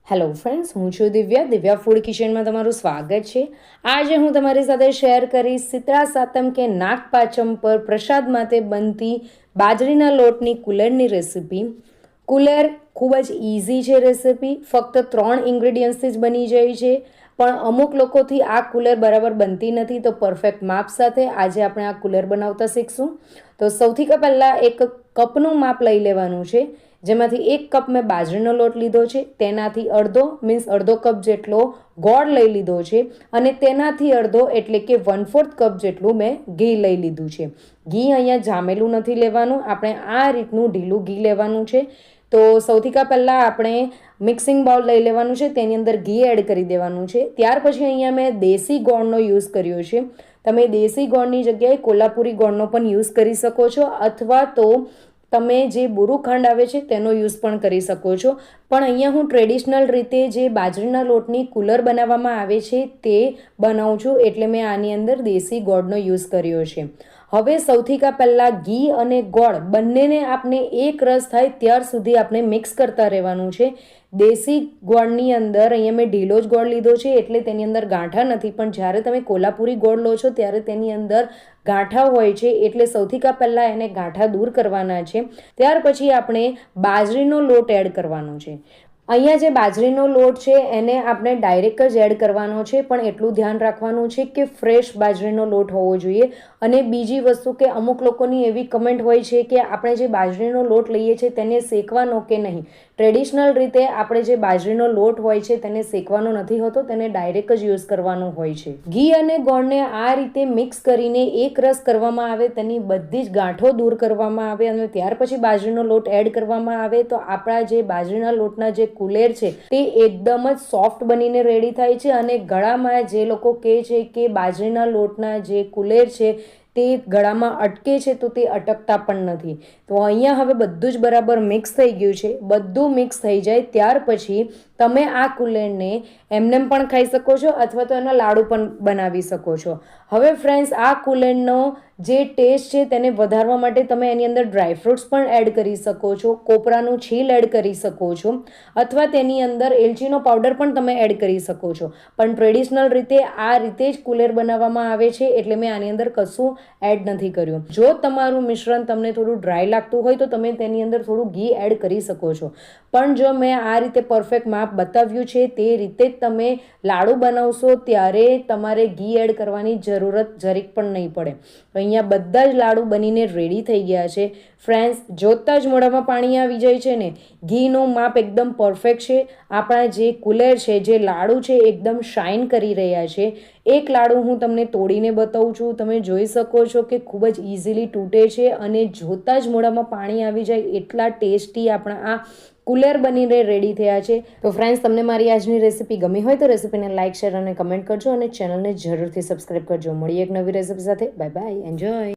Hello friends, હું છું Divya food કિચનમાં તમારું સ્વાગત છે। આજે હું તમારી સાથે શેર કરીશ શીતળા સાતમ કે નાગપાંચમ પર પ્રસાદ માટે બનતી બાજરીના લોટની કુલેરની રેસીપી। કુલેર ખૂબ જ ઇઝી છે રેસીપી, ફક્ત 3 ઇન્ગ્રેડિયન્ટ્સથી જ બની જાય છે। પણ અમુક લોકોથી આ કુલેર બરાબર બનતી નથી, તો પરફેક્ટ માપ સાથે આજે આપણે આ કુલેર બનાવતા શીખશું। તો સૌથી પહેલાં એક કપનું માપ લઈ લેવાનું છે, જેમાંથી 1 કપ મેં બાજરીનો લોટ લીધો છે, તેનાથી અડધો કપ જેટલો ગોળ લઈ લીધો છે, અને તેનાથી અડધો એટલે કે 1/4 કપ જેટલું મેં ઘી લઈ લીધું છે। ઘી અહીંયા જામેલું નથી લેવાનું, આપણે આ રીતનું ઢીલું ઘી લેવાનું છે। તો સૌથી પહેલાં આપણે મિક્સિંગ બાઉલ લઈ લેવાનું છે, તેની અંદર ઘી એડ કરી દેવાનું છે। ત્યાર પછી અહીંયા મેં દેશી ગોળનો યુઝ કર્યો છે। તમે દેશી ગોળની જગ્યાએ કોલ્હાપુરી ગોળનો પણ યુઝ કરી શકો છો, અથવા તો તમે જે બુરુ ખાંડ આવે છે તેનો યુઝ પણ કરી શકો છો। પણ અહીંયા હું ટ્રેડિશનલ રીતે જે બાજરીના લોટની કુલર બનાવવામાં આવે છે તે બનાવું છું, એટલે મેં આની અંદર દેશી ગોળનો યુઝ કર્યો છે। હવે સૌથી પહેલાં ઘી અને ગોળ બંનેને આપણે એક રસ થાય ત્યાર સુધી આપણે મિક્સ કરતા રહેવાનું છે। દેશી ગોળની અંદર અહીંયા મેં ઢીલો જ ગોળ લીધો છે, એટલે તેની અંદર ગાંઠા નથી, પણ જ્યારે તમે કોલ્હાપુરી ગોળ લો છો ત્યારે તેની અંદર ગાંઠા હોય છે, એટલે સૌથી પહેલાં એને ગાંઠા દૂર કરવાના છે। ત્યાર પછી આપણે બાજરીનો લોટ એડ કરવાનો છે। અહીંયા જે બાજરીનો લોટ છે એને આપણે ડાયરેક્ટ જ એડ કરવાનો છે, પણ એટલું ધ્યાન રાખવાનું છે કે ફ્રેશ બાજરીનો લોટ હોવો જોઈએ। અને બીજી વસ્તુ કે અમુક લોકોની એવી કમેન્ટ હોય છે કે આપણે જે બાજરીનો લોટ લઈએ છીએ તેને શેકવાનો કે નહીં। ટ્રેડિશનલ રીતે આપણે જે બાજરીનો લોટ હોય છે તેને શેકવાનો નથી હોતો, તેને ડાયરેક્ટ જ યુઝ કરવાનો હોય છે। ઘી અને ગોળને આ રીતે મિક્સ કરીને એક રસ કરવામાં આવે, તેની બધી જ ગાંઠો દૂર કરવામાં આવે, અને ત્યાર પછી બાજરીનો લોટ એડ કરવામાં આવે તો આપણા જે બાજરીના લોટના જે કુલેર છે તે એકદમ જ સોફ્ટ બનીને રેડી થાય છે। અને ગળામાં જે લોકો કહે છે કે બાજરીના લોટના જે કુલેર છે તે ગળામાં અટકે છે, તો તે અટકતા પણ નથી। તો અહીંયા હવે બધું જ બરાબર મિક્સ થઈ ગયું છે। બધું મિક્સ થઈ જાય ત્યાર પછી તમે આ કુલેરને એમનેમ પણ ખાઈ શકો છો, અથવા તો એના લાડુ પણ બનાવી શકો છો। હવે ફ્રેન્ડ્સ, આ કુલેરનો જે ટેસ્ટ છે તેને વધારવા માટે તમે એની અંદર ડ્રાયફ્રૂટ્સ પણ એડ કરી શકો છો, કોપરાનું છીલ એડ કરી શકો છો, અથવા તેની અંદર એલચીનો પાવડર પણ તમે એડ કરી શકો છો। પણ ટ્રેડિશનલ રીતે આ રીતે જ કુલેર બનાવવામાં આવે છે, એટલે મેં આની અંદર કશું એડ નથી કર્યું। જો તમારું મિશ્રણ તમને થોડું ડ્રાય લાગતું હોય તો તમે તેની અંદર થોડું ઘી એડ કરી શકો છો, પણ જો મેં આ રીતે પરફેક્ટ માપ બતાવ્યું છે તે રીતે જ તમે લાડુ બનાવશો ત્યારે તમારે ઘી એડ કરવાની જરૂરત જરીક પણ નહીં પડે। અહીંયા બધા જ લાડુ બનીને રેડી થઈ ગયા છે। ફ્રેન્ડ્સ, જોતાં જ મોઢામાં પાણી આવી જાય છે ને। ઘીનું માપ એકદમ પરફેક્ટ છે। આપણા જે કુલેર છે, જે લાડુ છે એકદમ શાઇન કરી રહ્યા છે। એક લાડુ હું તમને તોડીને બતાવું છું, તમે જોઈ શકો છો કે ખૂબ જ ઇઝીલી તૂટે છે, અને જોતાં જ મોઢામાં પાણી આવી જાય એટલા ટેસ્ટી આપણા આ કુલેર બનીને રેડી થયા છે। તો ફ્રેન્ડ્સ, તમને મારી આજની રેસીપી ગમી હોય તો રેસીપીને લાઇક, શેર અને કમેન્ટ કરજો, અને ચેનલને જરૂરથી સબસ્ક્રાઈબ કરજો। મળીએ એક નવી રેસીપી સાથે। Bye bye, enjoy.